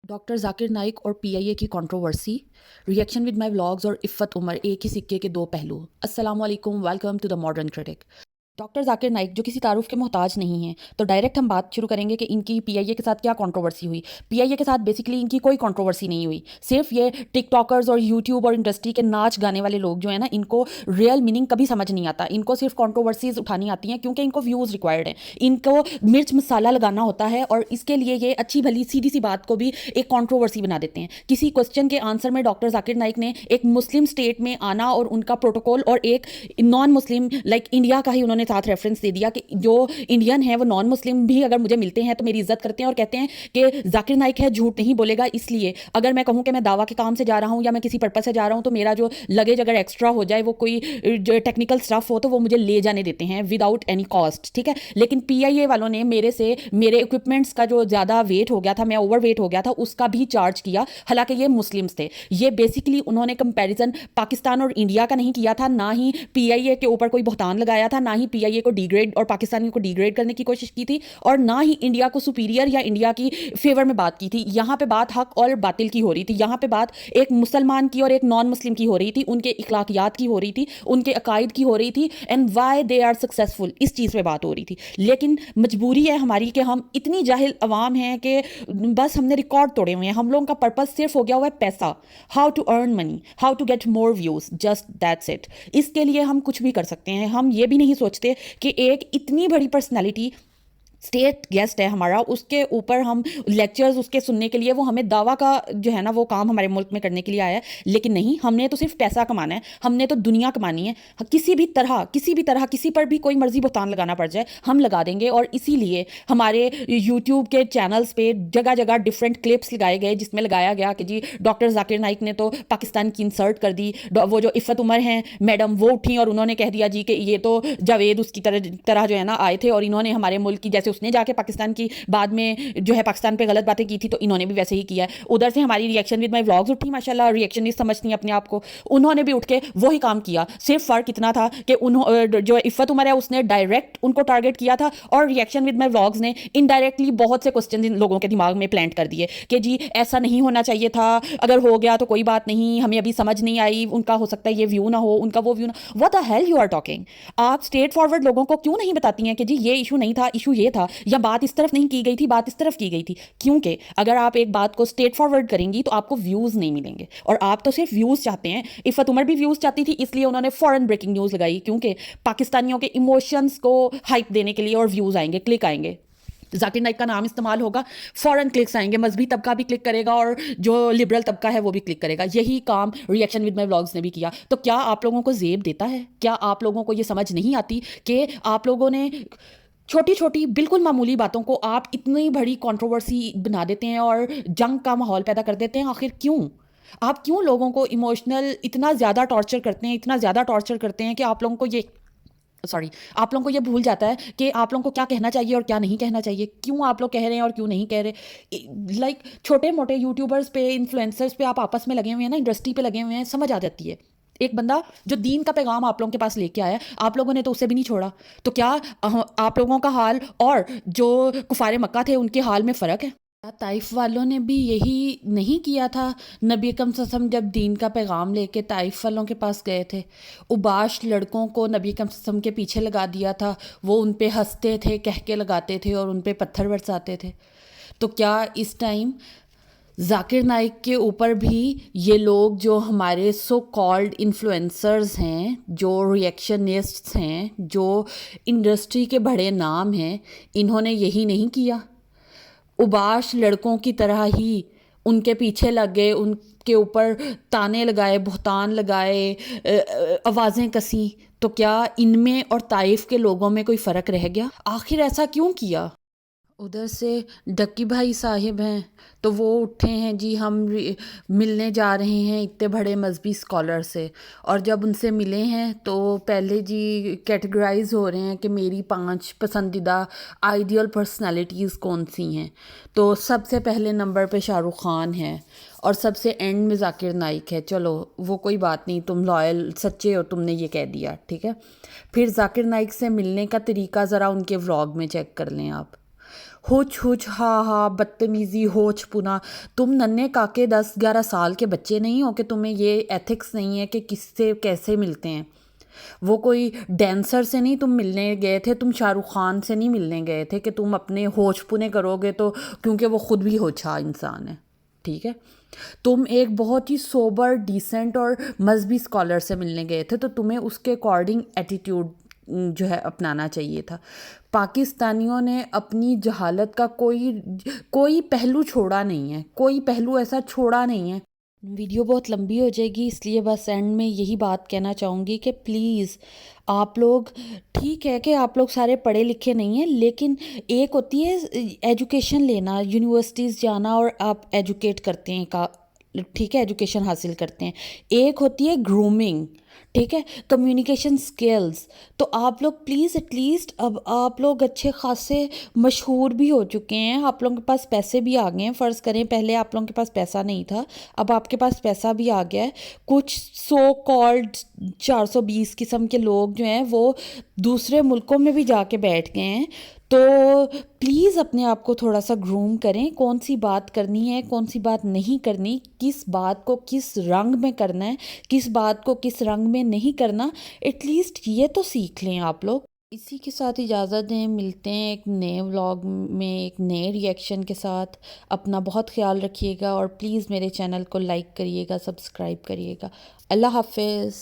Doctor Zakir Naik और PIA की controversy, reaction with my vlogs और इफ़्फ़त उमर, एक ही सिक्के के दो पहलू। अस्सलाम वालेकुम, welcome to the modern critic. Doctor Zakir Naik जो किसी तारुफ के मोहताज नहीं हैं, तो डायरेक्ट हम बात शुरू करेंगे कि इनकी पीआईए के साथ क्या कंट्रोवर्सी हुई। पीआईए के साथ बेसिकली इनकी कोई कंट्रोवर्सी नहीं हुई, सिर्फ ये टिकटॉकर्स और यूट्यूब और इंडस्ट्री के नाच गाने वाले लोग जो है ना, इनको रियल मीनिंग कभी समझ नहीं आता। इनको सिर्फ कंट्रोवर्सीज उठानी आती हैं क्योंकि इनको व्यूज़ रिक्वायर्ड हैं, इनको मिर्च मसाला लगाना होता है, और इसके लिए ये अच्छी भली सीधी सी बात को भी एक कंट्रोवर्सी बना देते हैं। किसी क्वेश्चन के आंसर में डॉक्टर जाकिर नाइक ने एक मुस्लिम स्टेट में आना और उनका प्रोटोकॉल, और एक नॉन मुस्लिम लाइक इंडिया का ही उन्होंने साथ रेफरेंस दे दिया कि जो इंडियन है वो नॉन मुस्लिम भी अगर मुझे मिलते हैं तो मेरी इज्जत करते हैं, और कहते हैं कि जाकिर नाइक है झूठ नहीं बोलेगा, इसलिए अगर मैं कहूं कि मैं दावा के काम से जा रहा हूं या मैं किसी पर्पज से जा रहा हूं तो मेरा जो लगेज अगर एक्स्ट्रा हो जाए, वो कोई टेक्निकल स्टफ हो, तो वो मुझे ले जाने देते हैं विदाउट एनी कॉस्ट। ठीक है, लेकिन पीआईए वालों ने मेरे से मेरे इक्विपमेंट्स का जो ज़्यादा वेट हो गया था, मैं ओवर वेट हो गया था, उसका भी चार्ज किया, हालांकि ये मुस्लिम्स थे। ये बेसिकली उन्होंने कंपैरिजन पाकिस्तान और इंडिया का नहीं किया था, ना ही पीआईए के ऊपर कोई बहतान लगाया था, ना ही पीआईए को डिग्रेड और पाकिस्तानियों को डिग्रेड करने की कोशिश की थी, और ना ही इंडिया को सुपीरियर या इंडिया की फेवर में बात की थी। यहाँ पे बात हक और बातिल की हो रही थी, यहाँ पे बात एक मुसलमान की और एक नॉन मुस्लिम की हो रही थी, उनके इखलाकियात की हो रही थी, उनके अकायद की हो रही थी, and why they are successful, इस चीज़ पे बात हो रही थी। लेकिन मजबूरी है हमारी कि हम इतनी जाहिल अवाम हैं कि बस हमने रिकॉर्ड तोड़े हुए हैं। हम लोगों का पर्पस सिर्फ हो गया हुआ है पैसा, how to earn money, how to get more views, just that's it. इसके लिए हम कुछ भी कर सकते हैं। हम ये भी नहीं सोचते कि एक इतनी बड़ी पर्सनैलिटी स्टेट गेस्ट है हमारा, उसके ऊपर हम लेक्चर्स उसके सुनने के लिए, वो हमें दावा का जो है ना वो काम हमारे मुल्क में करने के लिए आया है। लेकिन नहीं, हमने तो सिर्फ पैसा कमाना है, हमने तो दुनिया कमानी है। किसी भी तरह किसी पर भी कोई मर्जी भुगतान लगाना पड़ जाए, हम लगा देंगे। और इसीलिए हमारे यूट्यूब के चैनल्स पे जगह जगह डिफरेंट क्लिप्स लगाए गए, जिसमें लगाया गया कि जी डॉक्टर जाकिर नाइक ने तो पाकिस्तान की इंसर्ट कर दी। वो जो इफ़्फ़त उमर हैं मैडम, वो उठी और उन्होंने कह दिया जी कि ये तो जावेद उसकी तरह जो है ना आए थे, और इन्होंने हमारे मुल्क की, जैसे उसने जाके पाकिस्तान की बाद में जो है पाकिस्तान पे गलत बातें की थी, तो इन्होंने भी वैसे ही किया है। उधर से हमारी रिएक्शन विद माय व्लॉग्स उठी, माशाल्लाह रिएक्शन नहीं समझती अपने आप को, उन्होंने भी उठ के वही काम किया। सिर्फ फर्क इतना था कि जो इफ़्फ़त उमर है उसने डायरेक्ट उनको टारगेट किया था, और रिएक्शन विद माय व्लॉग्स ने इनडायरेक्टली बहुत से क्वेश्चन इन लोगों के दिमाग में प्लांट कर दिए कि जी ऐसा नहीं होना चाहिए था, अगर हो गया तो कोई बात नहीं, हमें अभी समझ नहीं आई, उनका हो सकता है ये व्यू ना हो, उनका वो व्यू ना। What the hell you are talking. आप स्ट्रेट फॉरवर्ड लोगों को क्यों नहीं बताती हैं कि जी ये इशू नहीं था, इशू ये था, या बात इस तरफ नहीं की गई थी, बात इस तरफ की गई थी। क्योंकि अगर आप एक बात को स्ट्रेट फॉरवर्ड करेंगी तो आपको व्यूज़ नहीं मिलेंगे, और आप तो सिर्फ व्यूज़ चाहते हैं। इफ़्फ़त उमर भी व्यूज़ चाहती थी, इसलिए उन्होंने फॉरेन ब्रेकिंग न्यूज़ लगाई, क्योंकि पाकिस्तानियों के इमोशंस को हाइप देने के लिए, और व्यूज़ आएंगे, क्लिक आएंगे, जाकिर नाइक का नाम इस्तेमाल होगा, फॉरेन क्लिक्स आएंगे, मजहबी तबका भी क्लिक करेगा और जो लिबरल तबका है वो भी क्लिक करेगा। यही काम रिएक्शन विद माय व्लॉग्स ने भी किया। तो क्या आप लोगों को जेब देता है? क्या आप लोगों को ये समझ नहीं आती कि आप लोगों ने छोटी छोटी बिल्कुल मामूली बातों को आप इतनी बड़ी कंट्रोवर्सी बना देते हैं और जंग का माहौल पैदा कर देते हैं? आखिर क्यों? आप क्यों लोगों को इमोशनल इतना ज़्यादा टॉर्चर करते हैं, इतना ज़्यादा टॉर्चर करते हैं कि आप लोगों को ये सॉरी आप लोगों को ये भूल जाता है कि आप लोगों को क्या कहना चाहिए और क्या नहीं कहना चाहिए, क्यों आप लोग कह रहे हैं और क्यों नहीं कह रहे। लाइक छोटे मोटे यूट्यूबर्स पे, इन्फ्लुएंसर्स पे आप आपस में लगे हुए हैं ना, इंडस्ट्री पे लगे हुए हैं, समझ आ जाती है। एक बंदा जो दीन का पैगाम आप लोगों के पास लेके आया, आप लोगों ने तो उसे भी नहीं छोड़ा। तो क्या आप लोगों का हाल और जो कुफारे मक्का थे उनके हाल में फ़र्क है? क्या ताइफ वालों ने भी यही नहीं किया था? नबी अकरम सल्लल्लाहु अलैहि वसल्लम जब दीन का पैगाम लेके ताइफ वालों के पास गए थे, उबाश लड़कों को नबी अकरम सल्लल्लाहु अलैहि वसल्लम के पीछे लगा दिया था, वो उन पे हंसते थे, कह के लगाते थे और उन पे पत्थर बरसाते थे। तो क्या इस टाइम जाकिर नाइक के ऊपर भी ये लोग, जो हमारे सो कॉल्ड इन्फ्लुएंसर्स हैं, जो रिएक्शनिस्ट्स हैं, जो इंडस्ट्री के बड़े नाम हैं, इन्होंने यही नहीं किया? उबाश लड़कों की तरह ही उनके पीछे लग गए, उनके ऊपर ताने लगाए, बहतान लगाए, आवाज़ें कसी। तो क्या इनमें और ताइफ के लोगों में कोई फ़र्क रह गया? आखिर ऐसा क्यों किया? उधर से डक्की भाई साहिब हैं, तो वो उठे हैं जी हम मिलने जा रहे हैं इतने बड़े मजहबी स्कॉलर से, और जब उनसे मिले हैं तो पहले जी कैटेगराइज हो रहे हैं कि मेरी 5 पसंदीदा आइडियल पर्सनालिटीज़ कौन सी हैं। तो सबसे पहले नंबर पे शाहरुख ख़ान है, और सबसे एंड में जाकिर नाइक है। चलो वो कोई बात नहीं, तुम लॉयल सच्चे हो, तुमने ये कह दिया, ठीक है। फिर जाकिर नाइक से मिलने का तरीका ज़रा उनके व्लॉग में चेक कर लें आप। ہوچ ہوچ ہاں ہاں بدتمیزی ہوچ پنا. تم ننھے کاکے 10-11 سال کے بچے نہیں ہو کہ تمہیں یہ ایتھکس نہیں ہے کہ کس سے کیسے ملتے ہیں. وہ کوئی ڈینسر سے نہیں تم ملنے گئے تھے, تم شاہ رخ خان سے نہیں ملنے گئے تھے کہ تم اپنے ہوچ پنے کرو گے تو, کیونکہ وہ خود بھی ہوچھا انسان ہے. ٹھیک ہے, تم ایک بہت ہی سوبر ڈیسنٹ اور مذہبی اسکالر سے ملنے گئے تھے تو تمہیں اس کے اکارڈنگ ایٹیٹیوڈ جو ہے اپنانا چاہیے تھا. پاکستانیوں نے اپنی جہالت کا کوئی پہلو چھوڑا نہیں ہے, کوئی پہلو ایسا چھوڑا نہیں ہے. ویڈیو بہت لمبی ہو جائے گی, اس لیے بس اینڈ میں یہی بات کہنا چاہوں گی کہ پلیز آپ لوگ, ٹھیک ہے کہ آپ لوگ سارے پڑھے لکھے نہیں ہیں, لیکن ایک ہوتی ہے ایجوکیشن لینا, یونیورسٹیز جانا اور آپ ایجوکیٹ کرتے ہیں ٹھیک ہے, ایجوکیشن حاصل کرتے ہیں. ایک ہوتی ہے گرومنگ, ٹھیک ہے, کمیونیکیشن سکلز. تو آپ لوگ پلیز ایٹ لیسٹ, اب آپ لوگ اچھے خاصے مشہور بھی ہو چکے ہیں, آپ لوگوں کے پاس پیسے بھی آ گئے ہیں. فرض کریں پہلے آپ لوگوں کے پاس پیسہ نہیں تھا, اب آپ کے پاس پیسہ بھی آ گیا ہے. کچھ سو کالڈ 420 قسم کے لوگ جو ہیں وہ دوسرے ملکوں میں بھی جا کے بیٹھ گئے ہیں. تو پلیز اپنے آپ کو تھوڑا سا گروم کریں, کون سی بات کرنی ہے, کون سی بات نہیں کرنی, کس بات کو کس رنگ میں کرنا ہے, کس بات کو کس رنگ میں نہیں کرنا, ایٹ لیسٹ یہ تو سیکھ لیں آپ لوگ. اسی کے ساتھ اجازت دیں, ملتے ہیں ایک نئے ولاگ میں ایک نئے ریئیکشن کے ساتھ. اپنا بہت خیال رکھیے گا اور پلیز میرے چینل کو لائک کریے گا, سبسکرائب کریے گا. اللہ حافظ.